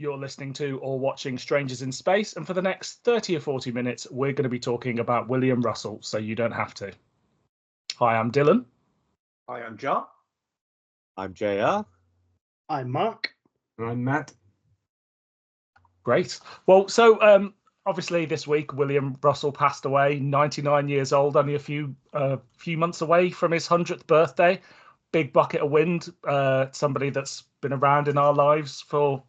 You're listening to or watching Strangers in Space, and for the next 30 or 40 minutes, we're going to be talking about William Russell, so you don't have to. Hi, I'm Dylan. Hi, I'm John. I'm JR. I'm Mark. And I'm Matt. Great. Well, so obviously this week, William Russell passed away, 99 years old, only a few months away from his 100th birthday. Big bucket of wind, somebody that's been around in our lives for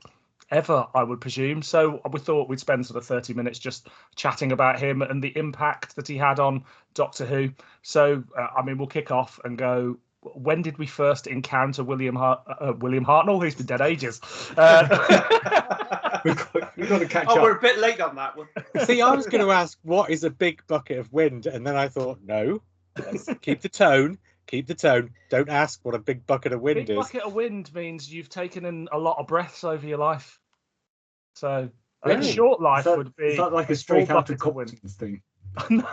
ever, I would presume. So we thought we'd spend sort of 30 minutes just chatting about him and the impact that he had on Doctor Who. So, we'll kick off and go, when did we first encounter William Hartnell? He's been dead ages. We've got to catch up. We're a bit late on that one. See, I was going to ask, what is a big bucket of wind? And then I thought, no, let's keep the tone. Keep the tone. Don't ask what a big bucket of wind is. Big bucket of wind means you've taken in a lot of breaths over your life. So a short life would be... Is that like a straight out of Compton's thing? No.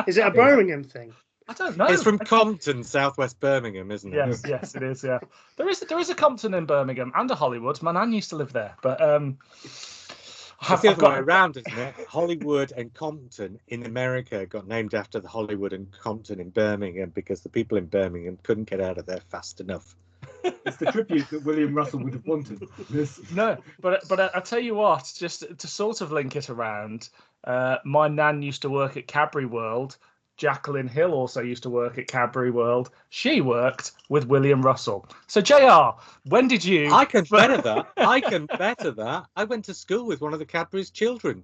Is it a Birmingham thing? I don't know. It's from Compton, southwest Birmingham, isn't it? Yes, it is. Yeah, there is a Compton in Birmingham and a Hollywood. My nan used to live there, but It's the other way around, isn't it? Hollywood and Compton in America got named after the Hollywood and Compton in Birmingham because the people in Birmingham couldn't get out of there fast enough. It's the tribute that William Russell would have wanted. No, but I tell you what, just to sort of link it around, my nan used to work at Cadbury World. Jacqueline Hill also used to work at Cadbury World. She worked with William Russell. So, JR, when did you... I can better that. I went to school with one of the Cadbury's children.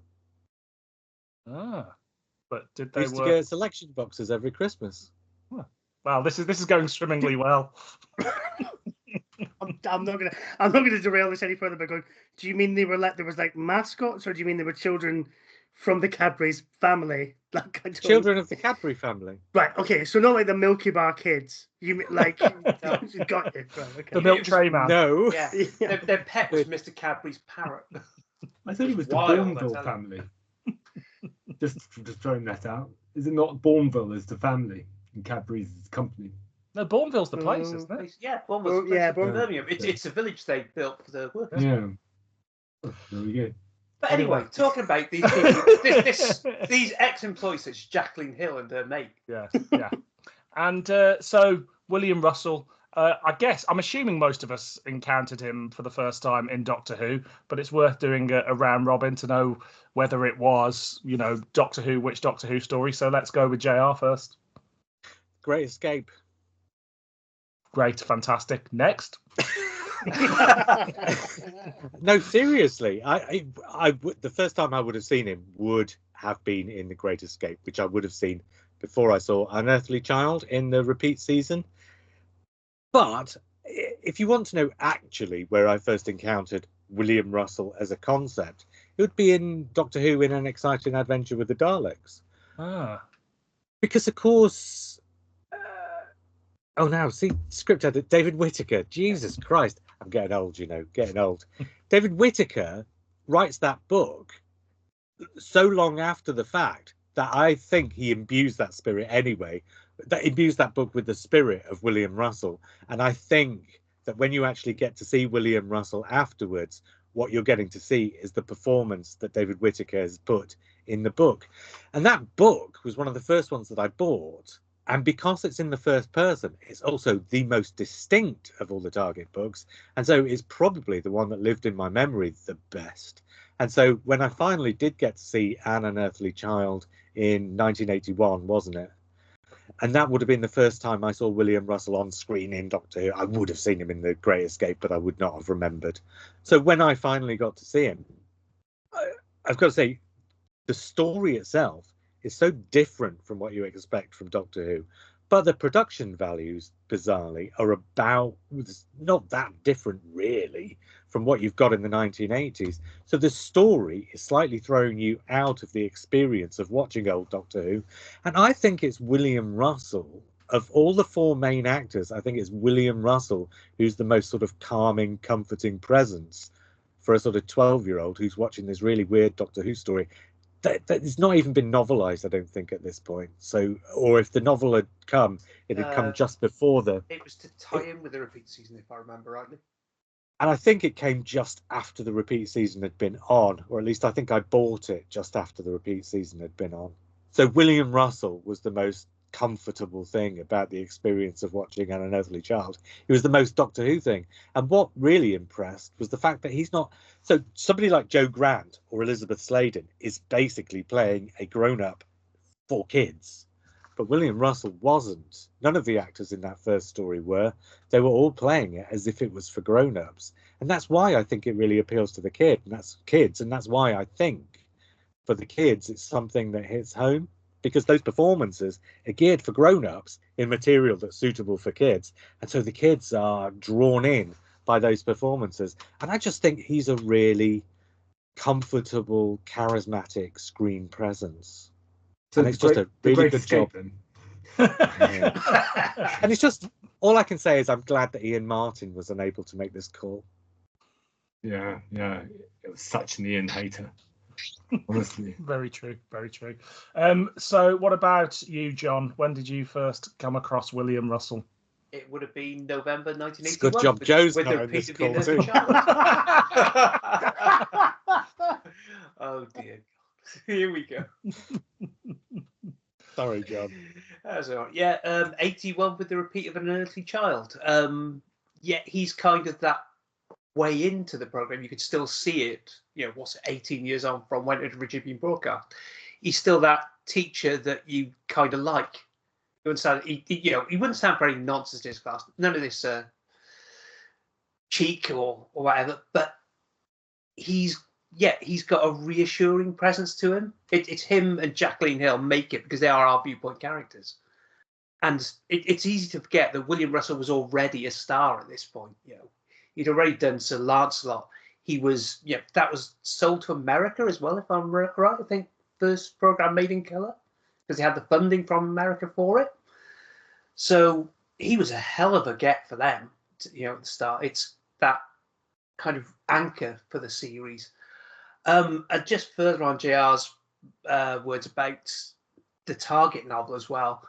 But did We they used to work... get selection boxes every Christmas. Well, this is going swimmingly well. I'm not gonna derail this any further by going, do you mean there was like mascots, or do you mean there were children from the Cadbury's family? Children of the Cadbury family. Right, okay, so not like the Milky Bar kids. You mean like got it. Right, okay. The milk tray man. No. Yeah, their pet was Mr. Cadbury's parrot. I thought it was the Wild, Bourneville family. just throwing that out. Is it not Bourneville as the family and Cadbury's company? No, Bourneville's the place, isn't it? Yeah, Bournemouth. Bournemouth. It's a village they built for the workers. Yeah. Oh, there we go. But anyway, talking about these these ex-employees such as Jacqueline Hill and her mate. Yeah. And so William Russell, I guess, I'm assuming most of us encountered him for the first time in Doctor Who, but it's worth doing a round robin to know whether it was, Doctor Who, which Doctor Who story. So let's go with JR first. Great Escape. Great, fantastic. Next. No, seriously. The first time I would have seen him would have been in The Great Escape, which I would have seen before I saw Unearthly Child in the repeat season. But if you want to know actually where I first encountered William Russell as a concept, it would be in Doctor Who in An Exciting Adventure with the Daleks. Because, of course... script editor David Whittaker. Jesus Christ, I'm getting old, getting old. David Whittaker writes that book so long after the fact that I think he imbues that spirit anyway, that imbues that book with the spirit of William Russell. And I think that when you actually get to see William Russell afterwards, what you're getting to see is the performance that David Whittaker has put in the book. And that book was one of the first ones that I bought. And because it's in the first person, it's also the most distinct of all the Target books. And so it's probably the one that lived in my memory the best. And so when I finally did get to see An Unearthly Child in 1981, wasn't it? And that would have been the first time I saw William Russell on screen in Doctor Who. I would have seen him in The Great Escape, but I would not have remembered. So when I finally got to see him, I've got to say, the story itself is so different from what you expect from Doctor Who, but the production values, bizarrely, are not that different really from what you've got in the 1980s. So the story is slightly throwing you out of the experience of watching old Doctor Who. And I think it's William Russell, of all the four main actors, I think it's William Russell who's the most sort of calming, comforting presence for a sort of 12-year-old who's watching this really weird Doctor Who story. That it's not even been novelised, I don't think, at this point. So, or if the novel had come, it had come just before It was to tie in with the repeat season, if I remember rightly. And I think it came just after the repeat season had been on, or at least I think I bought it just after the repeat season had been on. So William Russell was the most comfortable thing about the experience of watching An Unearthly Child. It was the most Doctor Who thing. And what really impressed was the fact that he's not... So somebody like Joe Grant or Elizabeth Sladen is basically playing a grown-up for kids. But William Russell wasn't. None of the actors in that first story were. They were all playing it as if it was for grown-ups. And that's why I think it really appeals to the kids. And that's why I think for the kids, it's something that hits home, because those performances are geared for grown-ups in material that's suitable for kids. And so the kids are drawn in by those performances. And I just think he's a really comfortable, charismatic screen presence. So and it's just a really good job. Yeah. And it's just, all I can say is I'm glad that Ian Martin was unable to make this call. Yeah. It was such an Ian hater, honestly. Very true, very true. So what about you, John? When did you first come across William Russell? It would have been November It's 1981. good job Joe's with not the in this repeat of call the too. Child. Oh dear God. Here we go. Sorry, John. That's all right. Yeah, 81 with the repeat of An Unearthly Child. Yeah, he's kind of that way into the program. You could still see it, 18 years on from when it had originally been broadcast. He's still that teacher that you kind of like. He wouldn't sound, he wouldn't sound very nonsense in his class. None of this cheek or whatever. But he's got a reassuring presence to him. It's him and Jacqueline Hill make it because they are our viewpoint characters. And it's easy to forget that William Russell was already a star at this point. He'd already done Sir Lancelot. He was, that was sold to America as well, if I'm right. I think first program made in colour because he had the funding from America for it. So he was a hell of a get for them, at the start. It's that kind of anchor for the series. And just further on JR's words about the Target novel as well.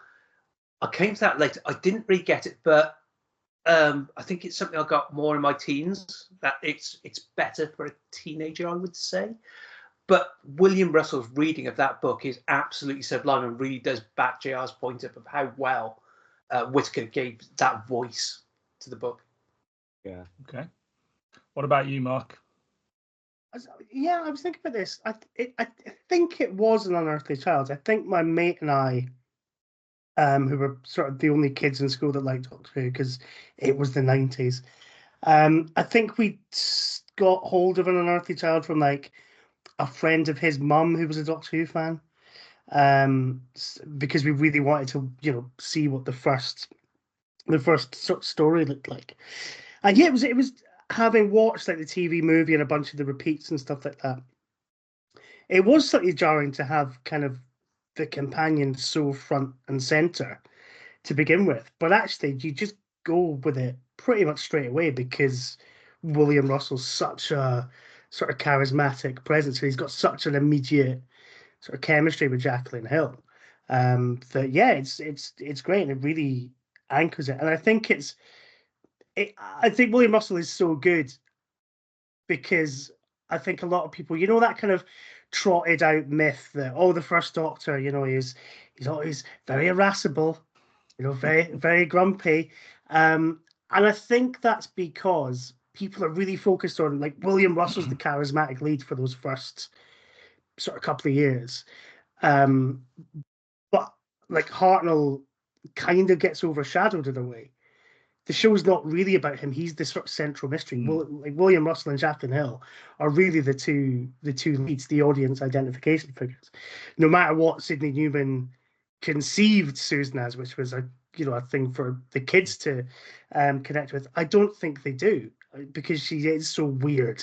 I came to that later. I didn't really get it, but I think it's something I got more in my teens. That it's better for a teenager, I would say. But William Russell's reading of that book is absolutely sublime and really does back JR's point up of how well Whittaker gave that voice to the book. Yeah. Okay. What about you, Mark? Yeah, I was thinking about this. I think it was An Unearthly Child. I think my mate and I, who were sort of the only kids in school that liked Doctor Who because it was the 90s, I think we got hold of An Unearthly Child from like a friend of his mum who was a Doctor Who fan, because we really wanted to, see what the first sort of story looked like. And yeah, it was having watched like the TV movie and a bunch of the repeats and stuff like that. It was slightly jarring to have kind of the companion so front and center to begin with, but actually you just go with it pretty much straight away because William Russell's such a sort of charismatic presence. He's got such an immediate sort of chemistry with Jacqueline Hill. That yeah, it's great and it really anchors it. And I think I think William Russell is so good because I think a lot of people, that kind of trotted out myth that the first Doctor, he's always very irascible, very very grumpy, and I think that's because people are really focused on like William Russell's the charismatic lead for those first sort of couple of years, but like Hartnell kind of gets overshadowed in a way. The show's not really about him. He's the sort of central mystery. Like William Russell and Jacqueline Hill are really the two leads, the audience identification figures. No matter what Sidney Newman conceived Susan as, which was a thing for the kids to connect with, I don't think they do because she is so weird.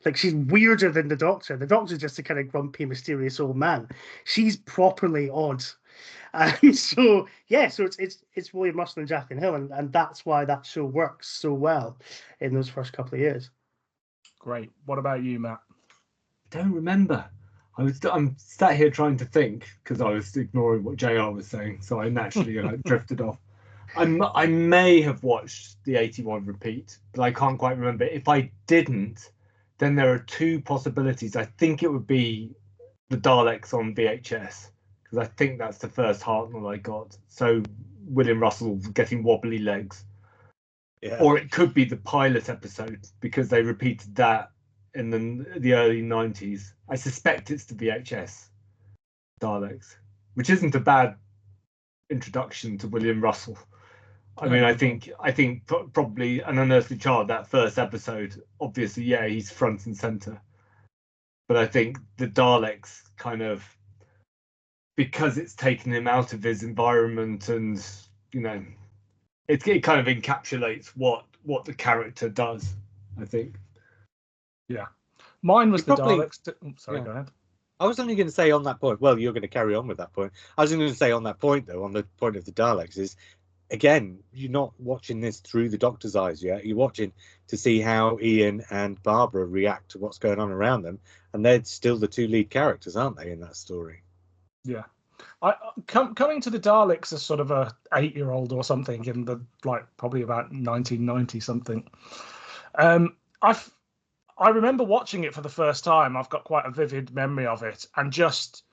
Like she's weirder than the Doctor. The Doctor's just a kind of grumpy, mysterious old man. She's properly odd. So it's William Russell and Jacqueline Hill, and that's why that show works so well in those first couple of years. Great. What about you, Matt? I don't remember. I'm sat here trying to think because I was ignoring what JR was saying, so I naturally drifted off. I may have watched the 81 repeat, but I can't quite remember. If I didn't, then there are two possibilities. I think it would be the Daleks on VHS, because I think that's the first Hartnell I got. So William Russell getting wobbly legs. Yeah. Or it could be the pilot episode, because they repeated that in the early 90s. I suspect it's the VHS Daleks, which isn't a bad introduction to William Russell. I mean, I think probably An Unearthly Child, that first episode, obviously, yeah, he's front and center. But I think the Daleks kind of, because it's taken him out of his environment, and you know, it kind of encapsulates what the character does, I think. Yeah, mine was the probably, Daleks. Sorry, go ahead. I was only going to say on that point. Well, you're going to carry on with that point. I was going to say on that point, though, on the point of the Daleks, is again, you're not watching this through the Doctor's eyes yet. You're watching to see how Ian and Barbara react to what's going on around them, and they're still the two lead characters, aren't they, in that story? Yeah. Coming to the Daleks as sort of a 8-year-old or something in the probably about 1990 something. I remember watching it for the first time. I've got quite a vivid memory of it, and just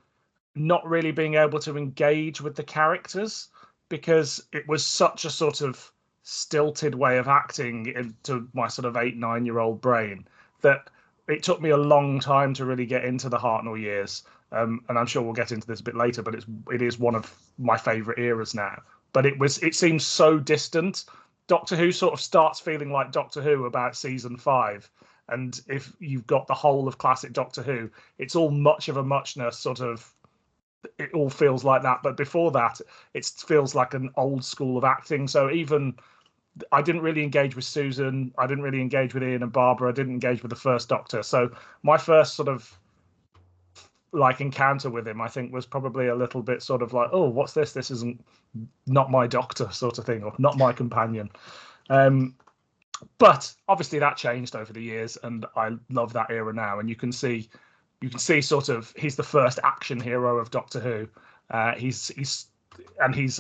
not really being able to engage with the characters, because it was such a sort of stilted way of acting into my sort of 8-9-year-old brain that it took me a long time to really get into the Hartnell years. And I'm sure we'll get into this a bit later, but it is one of my favourite eras now. But it seems so distant. Doctor Who sort of starts feeling like Doctor Who about season 5. And if you've got the whole of classic Doctor Who, it's all much of a muchness, sort of. It all feels like that, but before that, it feels like an old school of acting. So even I didn't really engage with Susan, I didn't really engage with Ian and Barbara, I didn't engage with the first Doctor. So my first sort of encounter with him, I think, was probably a little bit sort of like, oh, what's this? This isn't not my Doctor, sort of thing, or not my companion. But obviously that changed over the years, and I love that era now. And you can see sort of he's the first action hero of Doctor Who. He's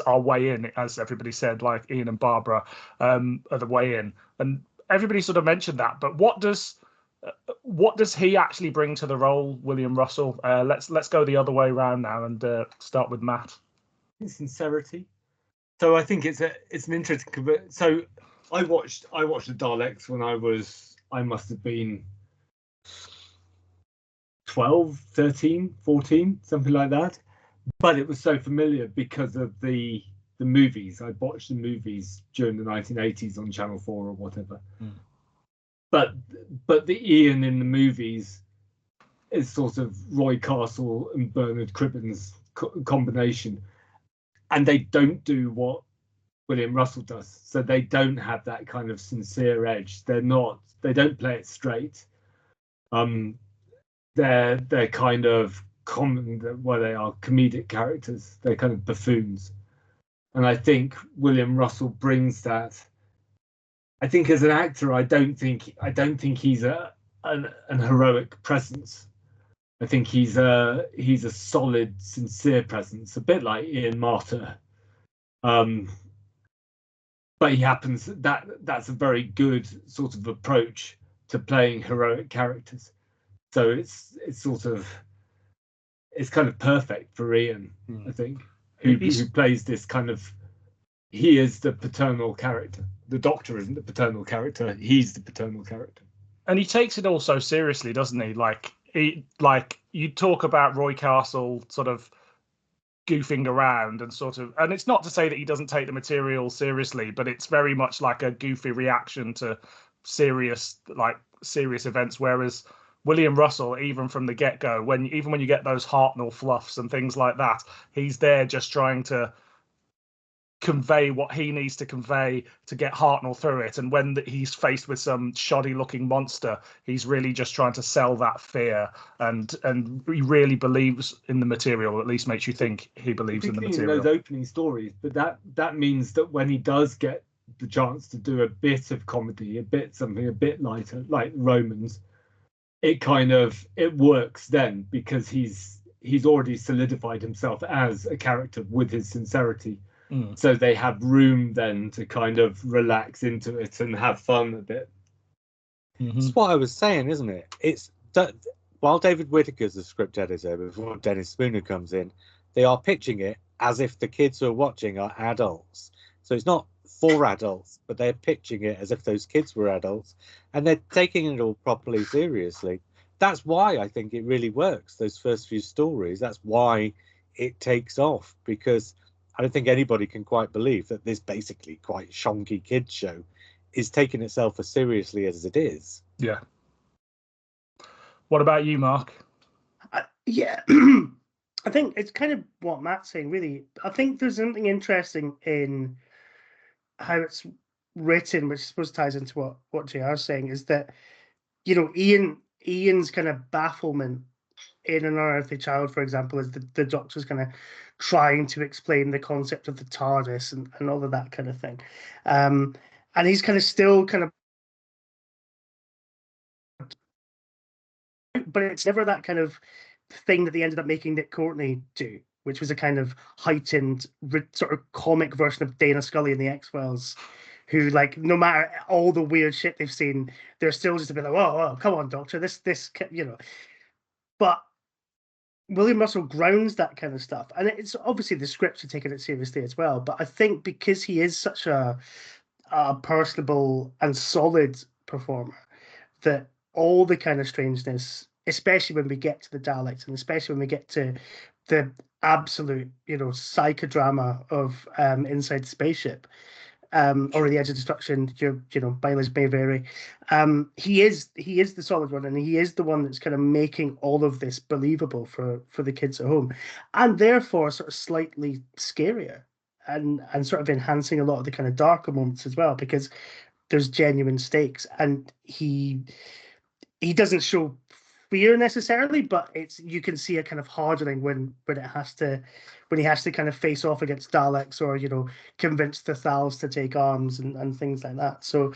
our way in, as everybody said, like Ian and Barbara are the way in, and everybody sort of mentioned that. But what does he actually bring to the role, William Russell? Let's go the other way around now and start with Matt. Sincerity. So I think it's an interesting. So I watched the Daleks when I must have been 12, 13, 14, something like that. But it was so familiar because of the movies. I watched the movies during the 1980s on Channel 4 or whatever. Mm. But the Ian in the movies is sort of Roy Castle and Bernard Cribben's combination. And they don't do what William Russell does. So they don't have that kind of sincere edge. They don't play it straight. They're kind of common, where they are comedic characters. They're kind of buffoons. And I think William Russell brings that. I think as an actor, I don't think he's an heroic presence. I think he's a solid, sincere presence, a bit like Ian Marter. But he happens that's a very good sort of approach to playing heroic characters. So it's kind of perfect for Ian, I think, who plays this kind of. He is the paternal character. The Doctor isn't the paternal character. He's the paternal character. And he takes it all so seriously, doesn't he? Like you talk about Roy Castle sort of goofing around and it's not to say that he doesn't take the material seriously, but it's very much like a goofy reaction to serious events. Whereas William Russell, even from the get-go, when you get those Hartnell fluffs and things like that, he's there just trying to convey what he needs to convey to get Hartnell through it. And when he's faced with some shoddy-looking monster, he's really just trying to sell that fear, and he really believes in the material, or at least makes you think he believes in the material. In those opening stories, but that means that when he does get the chance to do a bit of comedy, something a bit lighter, like Romans, it works then, because he's already solidified himself as a character with his sincerity. So they have room then to kind of relax into it and have fun a bit. That's what I was saying, isn't it? It's while David Whittaker's the script editor, before Dennis Spooner comes in, they are pitching it as if the kids who are watching are adults. So it's not for adults, but they're pitching it as if those kids were adults, and they're taking it all properly seriously. That's why I think it really works, those first few stories. That's why it takes off, because I don't think anybody can quite believe that this basically quite shonky kids show is taking itself as seriously as it is. Yeah. What about you, Mark? Yeah, I think it's kind of what Matt's saying, really. I think there's something interesting in how it's written, which I suppose ties into what JR's saying, is that, you know, Ian's kind of bafflement in An Unearthly Child, for example, is the Doctor's kind of trying to explain the concept of the TARDIS and all of that kind of thing. And he's kind of still kind of, but it's never that kind of thing that they ended up making Nick Courtney do, which was a kind of heightened sort of comic version of Dana Scully in the X-Files, who, like, no matter all the weird shit they've seen, they're still just a bit like, oh, come on, Doctor, this, you know. But William Russell grounds that kind of stuff, and it's obviously the scripts are taking it seriously as well. But I think because he is such a personable and solid performer, that all the kind of strangeness, especially when we get to the Daleks, and especially when we get to the absolute, you know, psychodrama of Inside the Spaceship, or The Edge of Destruction, you know, mileage may vary. He is the solid one, and he is the one that's kind of making all of this believable for the kids at home, and therefore sort of slightly scarier, and sort of enhancing a lot of the kind of darker moments as well, because there's genuine stakes, and he doesn't show fear necessarily, but you can see a kind of hardening when he has to kind of face off against Daleks, or, you know, convince the Thals to take arms and things like that. So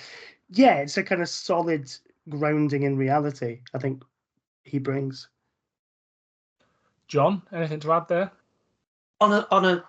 yeah, it's a kind of solid grounding in reality, I think he brings. John, anything to add there? On a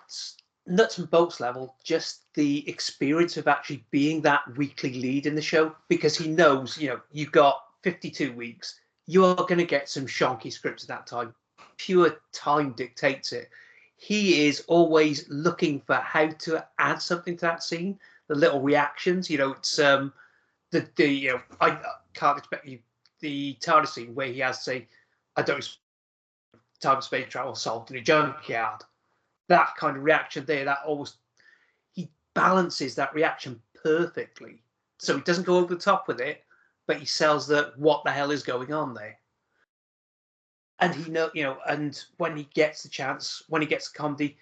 nuts and bolts level, just the experience of actually being that weekly lead in the show, because he knows, you know, you've got 52 weeks, you are going to get some shonky scripts at that time. Pure time dictates it. He is always looking for how to add something to that scene, the little reactions. You know, it's you know, I can't expect you, the TARDIS scene where he has to say, I don't expect time and space travel solved in a junkyard. That kind of reaction there, that always, he balances that reaction perfectly. So he doesn't go over the top with it, but he sells that what the hell is going on there. And he you know, and when he gets the chance, when he gets the comedy,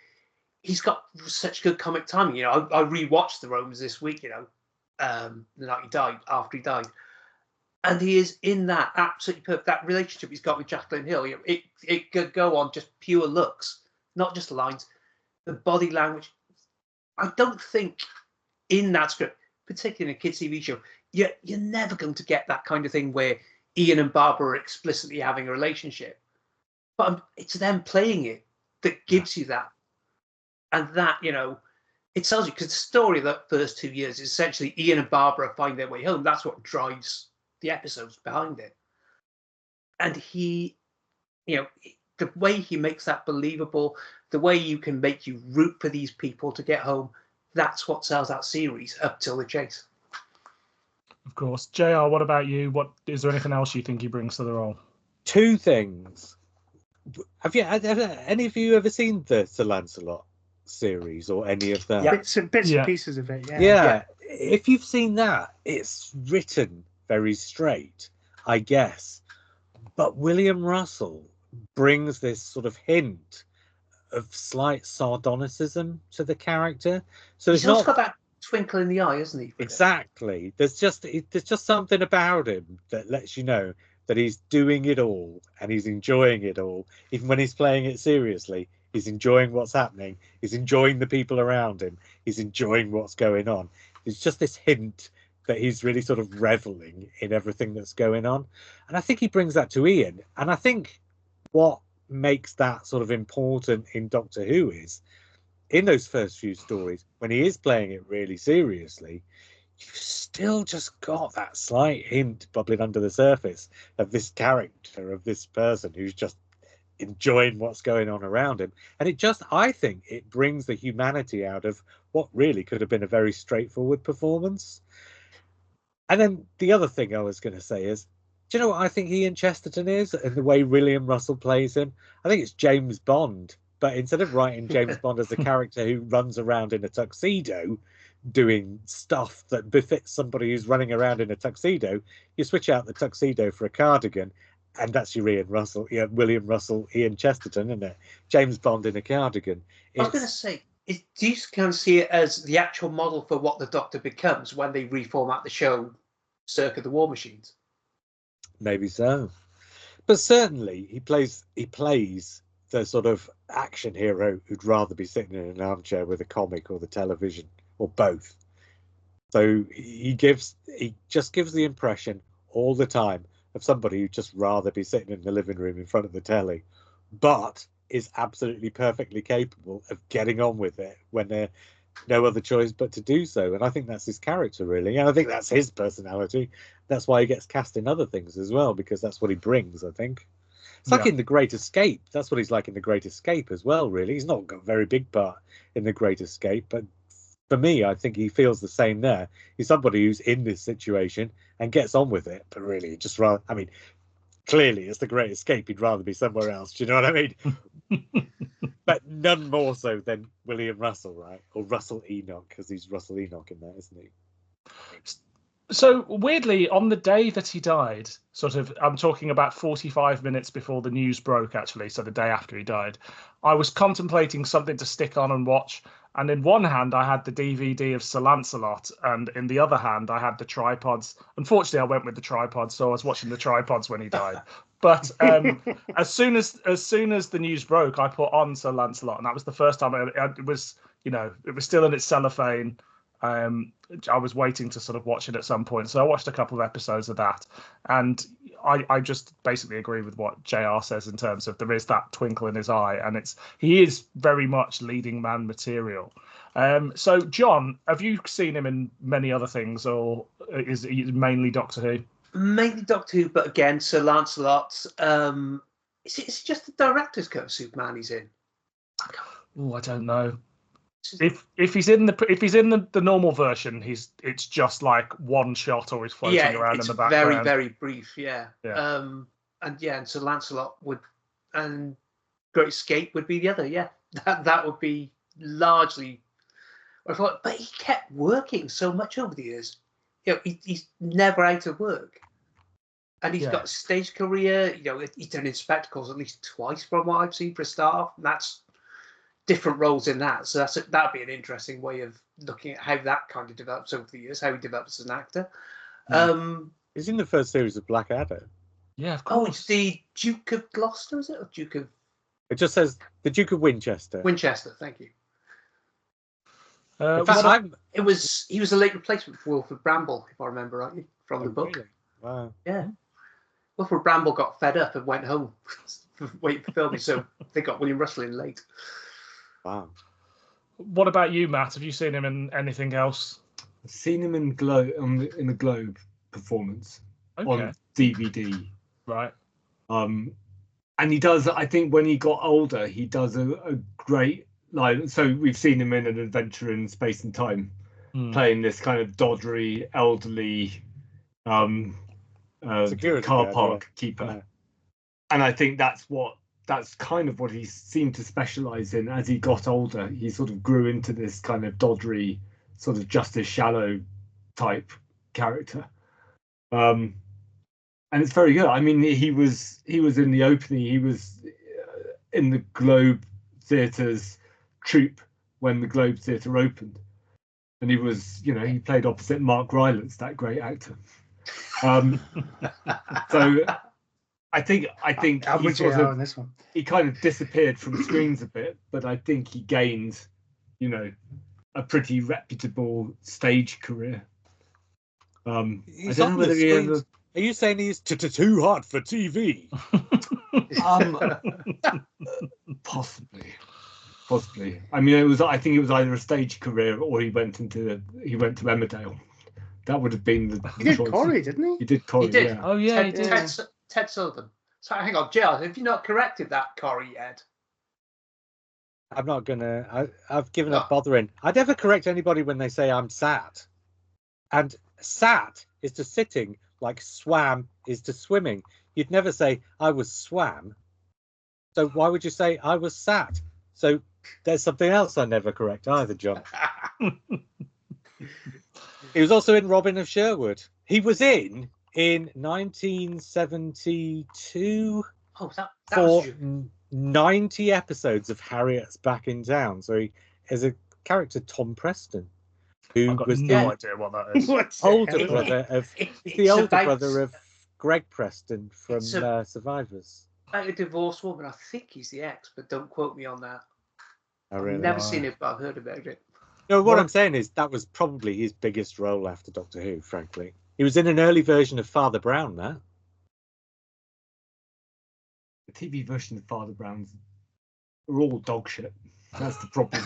he's got such good comic timing. You know, I rewatched the Romans this week, you know, the night he died, after he died. And he is in that absolutely perfect, that relationship he's got with Jacqueline Hill. You know, it could go on just pure looks, not just the lines, the body language. I don't think in that script, particularly in a kids' TV show, you're never going to get that kind of thing where Ian and Barber are explicitly having a relationship. But it's them playing it that gives you that. And that, you know, it tells you, because the story of that first 2 years is essentially Ian and Barbara find their way home. That's what drives the episodes behind it. And he, you know, the way he makes that believable, the way you can make you root for these people to get home, that's what sells that series up till the chase. Of course. JR, what about you? What is there anything else you think he brings to the role? Two things. Have any of you ever seen the Sir Lancelot series or any of that? Yeah. Bits and pieces of it, Yeah. If you've seen that, it's written very straight, I guess. But William Russell brings this sort of hint of slight sardonicism to the character. So He's it's also not got that twinkle in the eye, isn't he? exactly. There's just something about him that lets you know that he's doing it all and he's enjoying it all. Even when he's playing it seriously, he's enjoying what's happening. He's enjoying the people around him. He's enjoying what's going on. It's just this hint that he's really sort of reveling in everything that's going on. And I think he brings that to Ian. And I think what makes that sort of important in Doctor Who is in those first few stories, when he is playing it really seriously, you've still just got that slight hint bubbling under the surface of this character, of this person who's just enjoying what's going on around him. And I think it brings the humanity out of what really could have been a very straightforward performance. And then the other thing I was going to say is, do you know what I think Ian Chesterton is, and the way William Russell plays him? I think it's James Bond, but instead of writing James Bond as a character who runs around in a tuxedo doing stuff that befits somebody who's running around in a tuxedo, you switch out the tuxedo for a cardigan, and that's your William Russell, Ian Chesterton, isn't it? James Bond in a cardigan. I was going to say, do you kind of see it as the actual model for what the Doctor becomes when they reformat the show circa the War Machines? Maybe so, but certainly he plays the sort of action hero who'd rather be sitting in an armchair with a comic or the television or both. So he just gives the impression all the time of somebody who'd just rather be sitting in the living room in front of the telly, but is absolutely perfectly capable of getting on with it when there's no other choice but to do so. And I think that's his character, really. And I think that's his personality. That's why he gets cast in other things as well, because that's what he brings, I think. It's like in The Great Escape. That's what he's like in The Great Escape as well, really. He's not got a very big part in The Great Escape, but for me, I think he feels the same there. He's somebody who's in this situation and gets on with it, but really just rather, I mean, clearly it's The Great Escape. He'd rather be somewhere else. Do you know what I mean? But none more so than William Russell, right? Or Russell Enoch, because he's Russell Enoch in there, isn't he? So weirdly, on the day that he died, I'm talking about 45 minutes before the news broke, actually, so the day after he died, I was contemplating something to stick on and watch. And in one hand, I had the DVD of Sir Lancelot, and in the other hand, I had the tripods. Unfortunately, I went with the tripods, so I was watching the tripods when he died. But as soon as the news broke, I put on Sir Lancelot, and that was the first time it was still in its cellophane. I was waiting to sort of watch it at some point, so I watched a couple of episodes of that, and I just basically agree with what JR says in terms of there is that twinkle in his eye, and he is very much leading man material. So John, have you seen him in many other things, or is he mainly Doctor Who? Mainly Doctor Who, but again, Sir Lancelot. It's just the director's cut of Superman he's in. Oh, I don't know. If he's in the normal version, it's just like one shot, or he's floating around in the background. Very, very brief, and Sir Lancelot and Great Escape would be the other, that would be largely. I thought, but he kept working so much over the years. He's never out of work, and he's got a stage career. He's done in spectacles at least twice, from what I've seen for a start. And that's different roles in that, so that'd be an interesting way of looking at how that kind of develops over the years, how he develops as an actor. He's in the first series of Blackadder. Yeah, of course. Oh, it's the Duke of Gloucester, is it? Or Duke of... It just says the Duke of Winchester. Winchester, thank you. In fact, he was a late replacement for Wilfred Bramble, if I remember rightly, from the book. Really? Wow. Yeah. Wilfred Bramble got fed up and went home waiting for filming, so they got William Russell in late. Wow. What about you, Matt? Have you seen him in anything else? I've seen him in the Globe performance on DVD. Right. And he does. I think when he got older, he does a great line. So we've seen him in An Adventure in Space and Time, playing this kind of doddery, elderly car park keeper, and I think that's kind of what he seemed to specialize in as he got older. He sort of grew into this kind of doddery, sort of Justice Shallow type character. And it's very good. I mean, he was in the opening. He was in the Globe Theatre's troupe when the Globe Theatre opened, and he was, he played opposite Mark Rylance, that great actor. So I think he kind of disappeared from screens a bit, but I think he gained, a pretty reputable stage career. I don't know whether are you saying he's too hot for TV? Possibly. Possibly. I mean, I think it was either a stage career or he went to Emmerdale. That would have been the He did choice. Corrie, didn't he? He did Corrie, He did. yeah. Oh yeah, he Ted, did. Ted Sullivan. So hang on, Jill, have you not corrected that, Corrie, Ed? I'm not gonna. I've given up bothering. I never correct anybody when they say I'm sat, and sat is to sitting, like swam is to swimming. You'd never say I was swam. So why would you say I was sat? So there's something else I never correct either, John. He was also in Robin of Sherwood. He was in 1972 that for was you. 90 episodes of Harriet's Back in Town. So he is a character, Tom Preston, who I've got was no the idea what that is. What's older it? brother of he's It's the older about- brother of Greg Preston from It's Survivors. About a divorced woman. I think he's the ex, but don't quote me on that. Oh, I've really? never seen it, but I've heard about it. No, what What- I'm saying is that was probably his biggest role after Doctor Who, frankly. He was in an early version of Father Brown, Matt. The TV version of Father Brown's are all dog shit. That's the problem.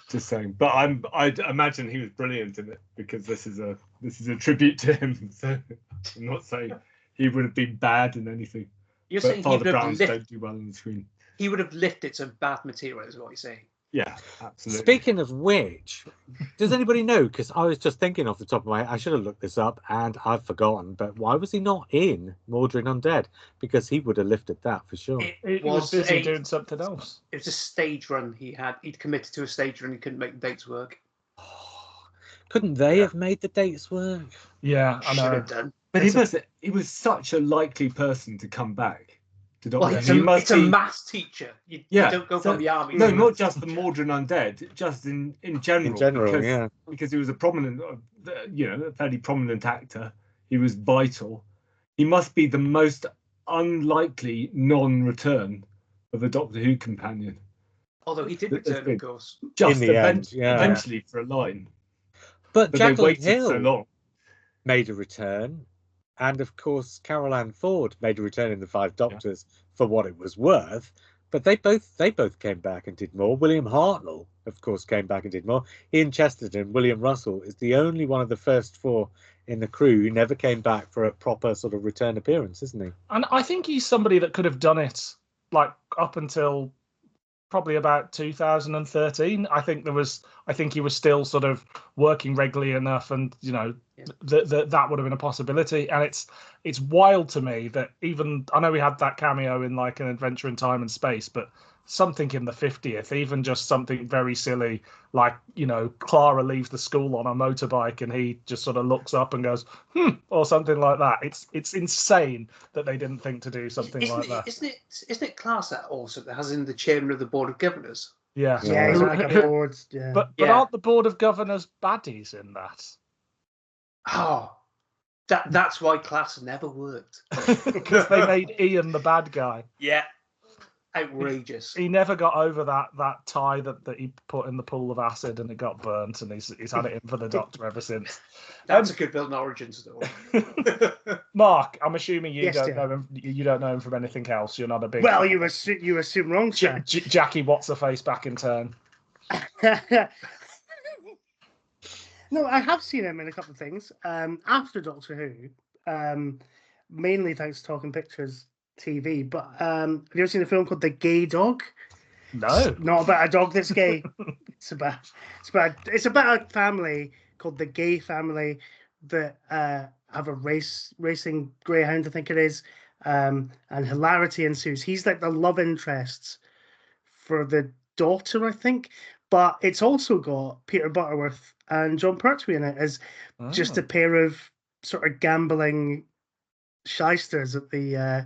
Just saying. But I'd imagine he was brilliant in it because this is a tribute to him. So I'm not saying he would have been bad in anything. You're But saying he Father would, have Browns lift, don't do well on the screen. he would have lifted some bad material, is what you're saying. Yeah, absolutely. Speaking of which, does anybody know? Because I was just thinking off the top of my head, I should have looked this up and I've forgotten. But why was he not in Mordred Undead? Because he would have lifted that for sure. He was busy doing something else. It was a stage run he had. He'd committed to a stage run. He couldn't make the dates work. Couldn't they have made the dates work? Yeah, I Should know. have done. But he was such a likely person to come back to Doctor Well, Who. it's a maths teacher. You don't go so- from the army. No, to a not maths just the teacher. Mordred Undead, just in general. In general, because, yeah. because he was a prominent, a fairly prominent actor. He was vital. He must be the most unlikely non-return of a Doctor Who companion. Although he did That's return, been- of course. Just In the end, yeah. eventually for a line. But But they Jacqueline waited Hill so long. made a return. And of course, Carol Ann Ford made a return in the Five Doctors for what it was worth. But they both came back and did more. William Hartnell, of course, came back and did more. Ian Chesterton, William Russell, is the only one of the first four in the crew who never came back for a proper sort of return appearance, isn't he? And I think he's somebody that could have done it like up until probably about 2013. I think he was still sort of working regularly enough, and that would have been a possibility. And it's wild to me that even I know we had that cameo in like An Adventure in Time and Space, but something in the 50th, even just something very silly like Clara leaves the school on a motorbike and he just sort of looks up and goes or something like that. It's insane that they didn't think to do something like that. Isn't it class that also that has in the chairman of the board of governors? Yeah, Yeah, he's like a board. Yeah. But Yeah. aren't the board of governors baddies in that? Oh, that's why class never worked. Because they made Ian the bad guy. Yeah, outrageous. He never got over that tie that he put in the pool of acid and it got burnt, and he's had it in for the Doctor ever since. That's a good villain origin story. Mark, I'm assuming you Yes, don't dear. know him. You don't know him from anything else. You're not a big. Well, you assume wrong, sir. Jackie, what's her face back in turn? No, I have seen him in a couple of things. After Doctor Who, mainly thanks to Talking Pictures TV. But have you ever seen a film called The Gay Dog? No. Not about a dog that's gay. it's about a family called the Gay Family that have a racing greyhound, I think it is, and hilarity ensues. He's like the love interests for the daughter, I think. But it's also got Peter Butterworth and John Pertwee in it as just a pair of sort of gambling shysters at the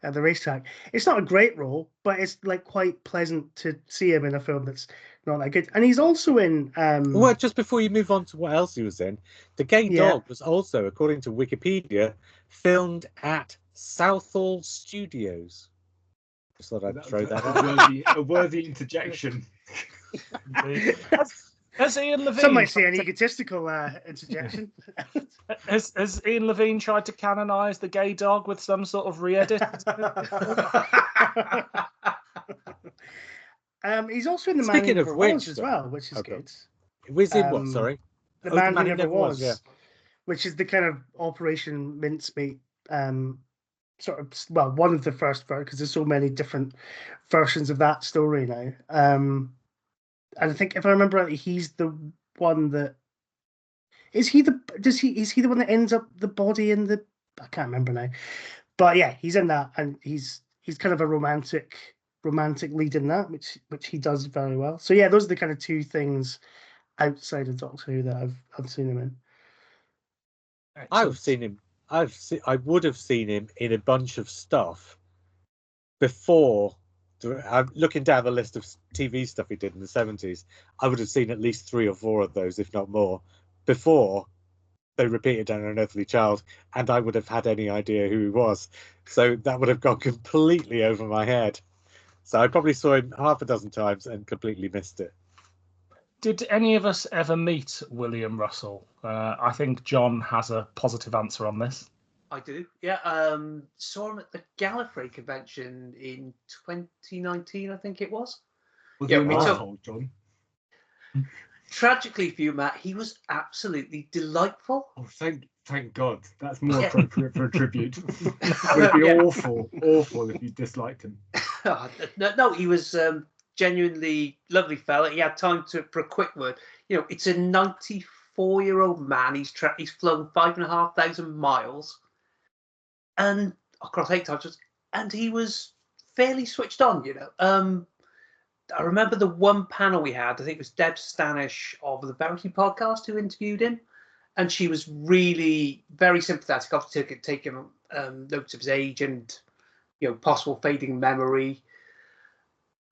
racetrack. It's not a great role, but it's like quite pleasant to see him in a film that's not that good. And he's also in. Well, just before you move on to what else he was in, The Gay Dog was also, according to Wikipedia, filmed at Southall Studios. Just thought I'd throw that out. A worthy interjection. Has Ian Levine? Some might say an egotistical interjection. Has Ian Levine tried to canonise The Gay Dog with some sort of re-edit? He's also in The Man Speaking Who of Never which, Was as though- well, which is Okay. good. Was in what? Um, Sorry. The Oh, Man Who Never Was, yeah. which is the kind of Operation Mincemeat sort of, well, one of the first, because there's so many different versions of that story now. And I think, if I remember rightly, he's the one that is he the one that ends up the body in the, I can't remember now, but yeah, he's in that, and he's kind of a romantic lead in that, which he does very well. So yeah, those are the kind of two things outside of Doctor Who that I've seen him in. I've seen him. I would have seen him in a bunch of stuff before. I'm looking down the list of TV stuff he did in the 70s. I would have seen at least 3 or 4 of those, if not more, before they repeated An Unearthly Child, and I would have had any idea who he was. So that would have gone completely over my head. So I probably saw him half a dozen times and completely missed it. Did any of us ever meet William Russell? I think John has a positive answer on this. I do, yeah. Saw him at the Gallifrey convention in 2019, I think it was. Was Yeah, he an me too. arsehole, John? Tragically for you, Matt, he was absolutely delightful. Oh, thank God. That's more appropriate for a tribute. It would be Yeah. awful if you disliked him. No, he was genuinely lovely fella. He had time for a quick word. You know, it's a 94-year-old man. He's flown 5,500 miles, and across 8 times, and he was fairly switched on. You know, I remember the one panel we had. I think it was Deb Stanish of the Verity podcast who interviewed him, and she was really very sympathetic. Obviously, taking notes of his age and, you know, possible fading memory.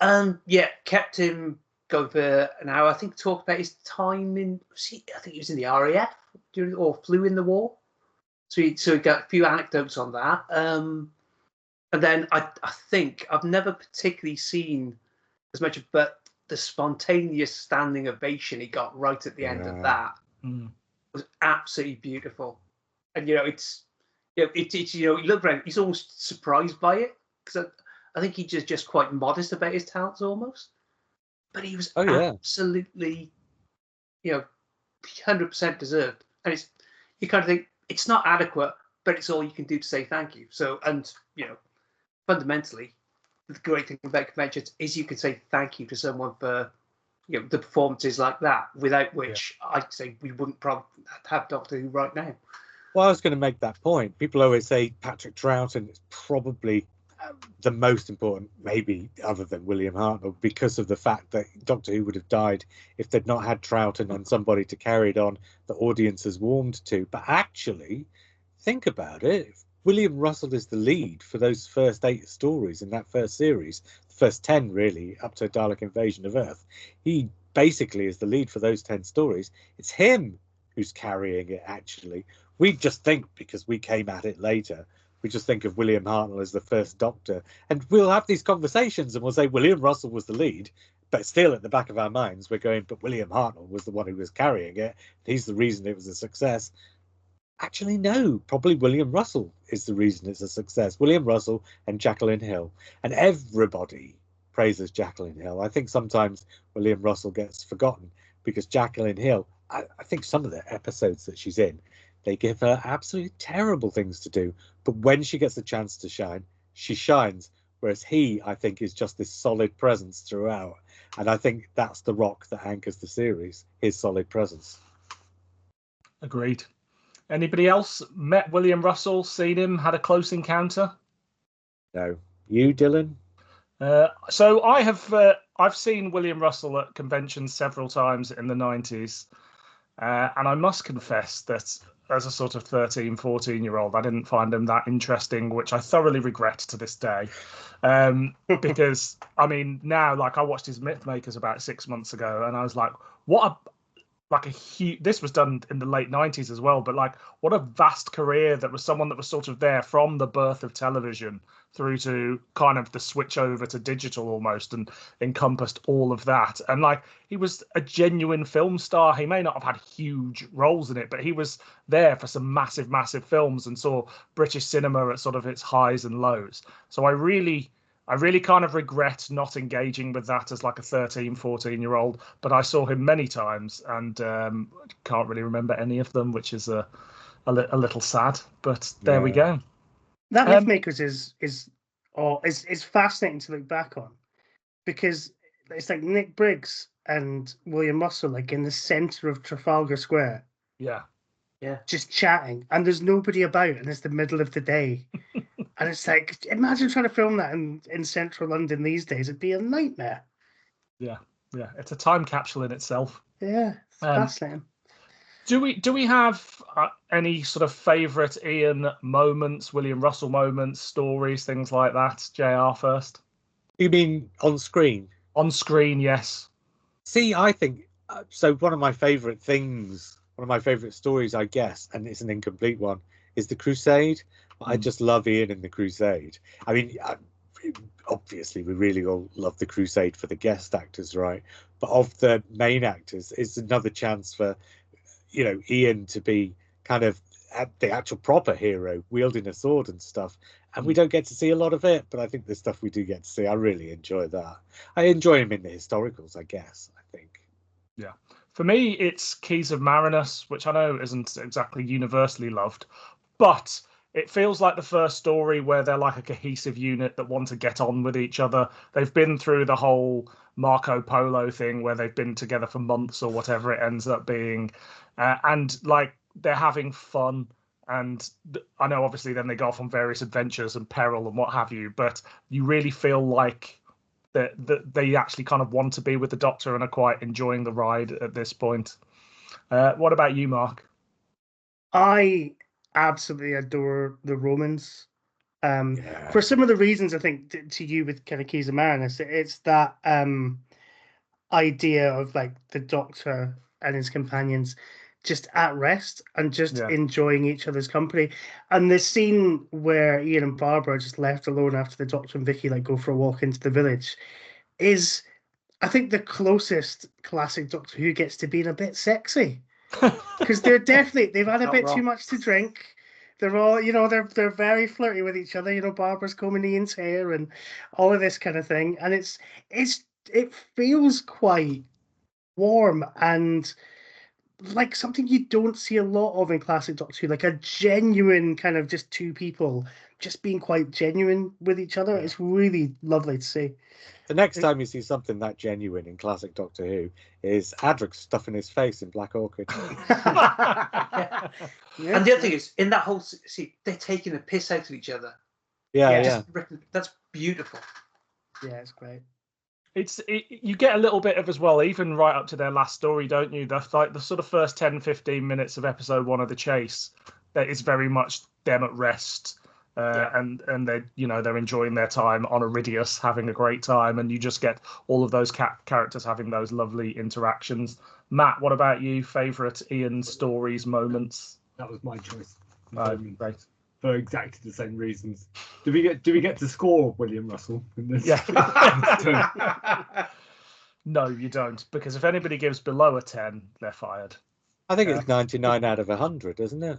And yeah, kept him going for an hour. I think talked about his time in. I think he was in the RAF or flew in the war. So he got a few anecdotes on that. And then I think I've never particularly seen as much, but the spontaneous standing ovation he got right at the end of that was absolutely beautiful. And you know, it's you know, you look around, he's almost surprised by it, because I think he's just quite modest about his talents almost. But he was absolutely, you know, 100% deserved. And it's, you kind of think it's not adequate, but it's all you can do to say thank you. So, and you know, fundamentally, the great thing about conventions is you can say thank you to someone for, you know, the performances like that, without which I'd say we wouldn't probably have Doctor Who right now. Well, I was going to make that point. People always say Patrick Troughton is probably the most important, maybe other than William Hartnell, because of the fact that Doctor Who would have died if they'd not had Troughton and somebody to carry it on the audience has warmed to. But actually, think about it. William Russell is the lead for those first 8 stories in that first series, the first 10 really, up to Dalek Invasion of Earth. He basically is the lead for those 10 stories. It's him who's carrying it, actually. We just think, because we came at it later, we just think of William Hartnell as the first Doctor. And we'll have these conversations and we'll say William Russell was the lead, but still at the back of our minds, we're going, but William Hartnell was the one who was carrying it. He's the reason it was a success. Actually, no, probably William Russell is the reason it's a success. William Russell and Jacqueline Hill. And everybody praises Jacqueline Hill. I think sometimes William Russell gets forgotten because Jacqueline Hill, I think some of the episodes that she's in, they give her absolutely terrible things to do. But when she gets the chance to shine, she shines. Whereas he, I think, is just this solid presence throughout. And I think that's the rock that anchors the series, his solid presence. Agreed. Anybody else met William Russell, seen him, had a close encounter? No. You, Dylan? So I've seen William Russell at conventions several times in the 90s. And I must confess that as a sort of 13, 14-year-old, I didn't find him that interesting, which I thoroughly regret to this day. Because, I mean, now, like, I watched his Mythmakers about 6 months ago, and I was like, this was done in the late 90s as well, but like, what a vast career that was someone that was sort of there from the birth of television through to kind of the switch over to digital almost, and encompassed all of that. And like, he was a genuine film star. He may not have had huge roles in it, but he was there for some massive films and saw British cinema at sort of its highs and lows. So I really I really kind of regret not engaging with that as like a 13, 14-year-old, but I saw him many times and can't really remember any of them, which is a little sad. But there we go. That Mythmakers is fascinating to look back on, because it's like Nick Briggs and William Russell like in the centre of Trafalgar Square. Yeah. Just chatting, and there's nobody about, and it's the middle of the day. And it's like, imagine trying to film that in central London these days. It'd be a nightmare. Yeah. It's a time capsule in itself. Yeah, it's fascinating. Do we have any sort of favourite Ian moments, William Russell moments, stories, things like that? JR first. You mean on screen? On screen, yes. See, I think so. One of my favourite stories, I guess, and it's an incomplete one, is The Crusade. I just love Ian in The Crusade. I mean, obviously, we really all love The Crusade for the guest actors, right? But of the main actors, it's another chance for, Ian to be kind of the actual proper hero, wielding a sword and stuff. And we don't get to see a lot of it, but I think the stuff we do get to see, I really enjoy that. I enjoy him in the historicals, I guess, I think. Yeah. For me, it's Keys of Marinus, which I know isn't exactly universally loved, but it feels like the first story where they're like a cohesive unit that want to get on with each other. They've been through the whole Marco Polo thing where they've been together for months or whatever it ends up being. And like they're having fun. And I know obviously then they go off on various adventures and peril and what have you, but you really feel like that they actually kind of want to be with the Doctor and are quite enjoying the ride at this point. What about you, Mark? I absolutely adore the Romans. For some of the reasons, I think to you with kind of Keys of Marinus, it's that idea of like the Doctor and his companions just at rest and just enjoying each other's company. And the scene where Ian and Barber are just left alone after the Doctor and Vicky like go for a walk into the village is, I think, the closest classic Doctor Who gets to being a bit sexy. Because they've had a bit too much to drink. They're all, they're very flirty with each other. Barbara's combing Ian's hair and all of this kind of thing. And it feels quite warm and like something you don't see a lot of in classic Doctor Who, like a genuine kind of just two people just being quite genuine with each other. It's really lovely to see. The next time you see something that genuine in classic Doctor Who is Adric stuffing his face in Black Orchid. Yeah. And the other thing is, in that whole scene, they're taking the piss out of each other. Yeah. That's beautiful. Yeah, it's great. You get a little bit of as well, even right up to their last story, don't you? The sort of first 10-15 minutes of episode 1 of The Chase, that is very much them at rest. And they're enjoying their time on Iridius, having a great time, and you just get all of those characters having those lovely interactions. Matt, what about you? Favorite Ian stories, moments? That was my choice. Right. For exactly the same reasons. Do we get to score William Russell in this? Yeah. No, you don't, because if anybody gives below a 10, they're fired. I think it's 99 out of 100, isn't it?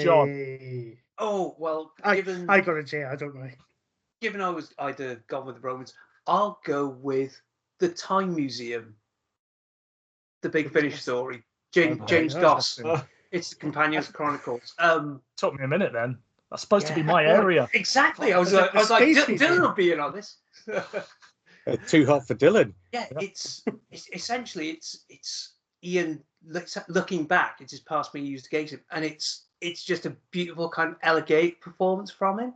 John. Oh well, I got a J. I don't know. Given I'd gone with the Romans, I'll go with the Time Museum, the Big Finish story. James Goss. It's the Companions Chronicles. Took me a minute then. That's supposed to be my area. Exactly. I was like, Dylan will be in on this. Too hot for Dylan. Yeah, it's essentially it's Ian looking back. It's his past being used against him, and it's just a beautiful kind of elegant performance from him.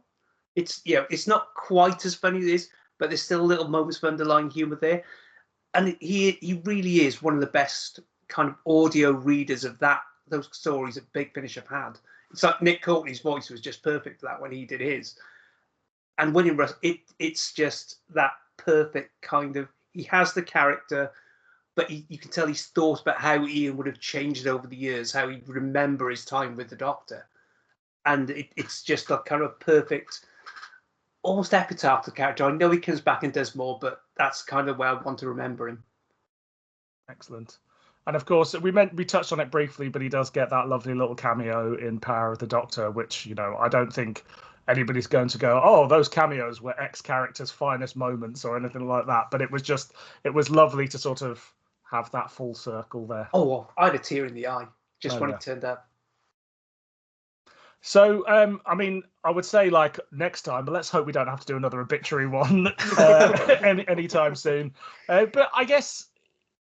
It's not quite as funny as this, but there's still little moments of underlying humour there, and he really is one of the best kind of audio readers of those stories that Big Finish have had. It's like Nick Courtney's voice was just perfect for that when he did his, and William Russell. It's just that perfect kind of. He has the character, but you can tell he's thought about how Ian would have changed over the years, how he'd remember his time with the Doctor, and it's just a kind of perfect, almost epitaph to the character. I know he comes back and does more, but that's kind of where I want to remember him. Excellent. And of course, we touched on it briefly, but he does get that lovely little cameo in Power of the Doctor, which I don't think anybody's going to go, oh, those cameos were X character's finest moments or anything like that. But it was lovely to sort of have that full circle there. Oh, well, I had a tear in the eye just when yeah. it turned up. So, I mean, I would say like next time, but let's hope we don't have to do another obituary one anytime soon. But I guess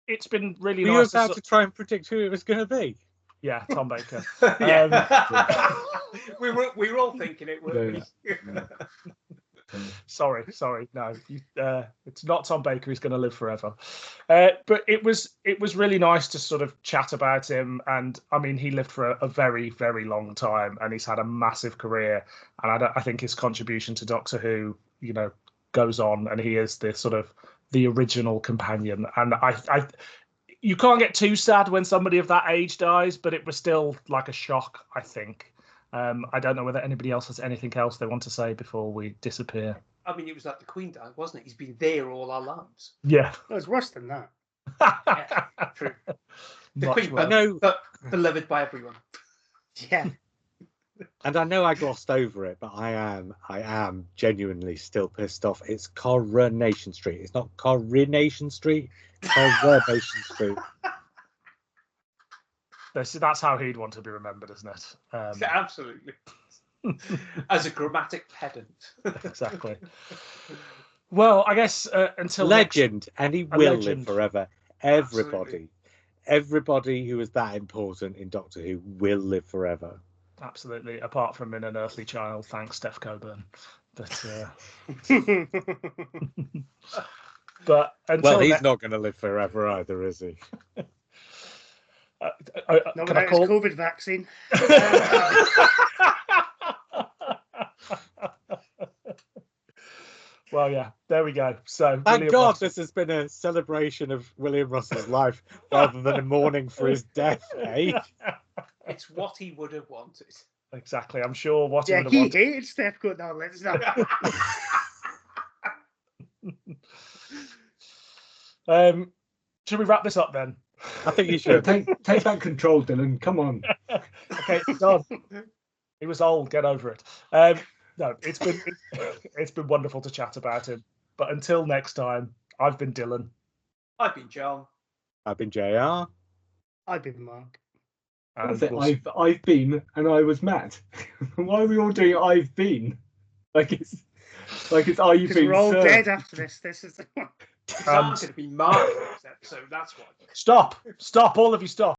it's been really Were nice. you about to try and predict who it was going to be? Yeah, Tom Baker. we were all thinking it, weren't we? Sorry, no, it's not Tom Baker. He's going to live forever. But it was really nice to sort of chat about him, and I mean, he lived for a very, very long time, and he's had a massive career. And I think his contribution to Doctor Who, you know, goes on, and he is the sort of the original companion. And you can't get too sad when somebody of that age dies, but it was still like a shock, I think. I don't know whether anybody else has anything else they want to say before we disappear. I mean, it was like the Queen died, wasn't it? He's been there all our lives. Yeah. No, it's worse than that. Yeah, true. The Queen, but beloved by everyone. Yeah. And I know I glossed over it, but I am genuinely still pissed off. It's Coronation Street. It's not Coronation Street. Coronation Street. That's how he'd want to be remembered, isn't it? Absolutely. As a grammatic pedant. Exactly. Well, I guess until legend, and he will legend. live forever. Everybody who is that important in Doctor Who will live forever. Absolutely. Apart from in An Earthly Child, thanks, Steph Coburn. But but until he's not going to live forever either, is he? Not without his COVID vaccine. Well, yeah, there we go. So, thank God this has been a celebration of William Russell's life rather than a mourning for his death, eh? It's what he would have wanted. Exactly. I'm sure what he would have he wanted. hated Steph Coburn. No, let's not. Should we wrap this up then? I think you should. Take back control, Dylan. Come on. Okay, done. He was old. Get over it. No, it's been wonderful to chat about him. But until next time, I've been Dylan. I've been John. I've been JR. I've been Mark. That's it. I've been, and I was Matt. Why are we all doing I've been? Like it's are you Because being? we're all served? dead after this. This is the one. I'm going to be Mark in this episode. That's why. Stop! All of you, stop!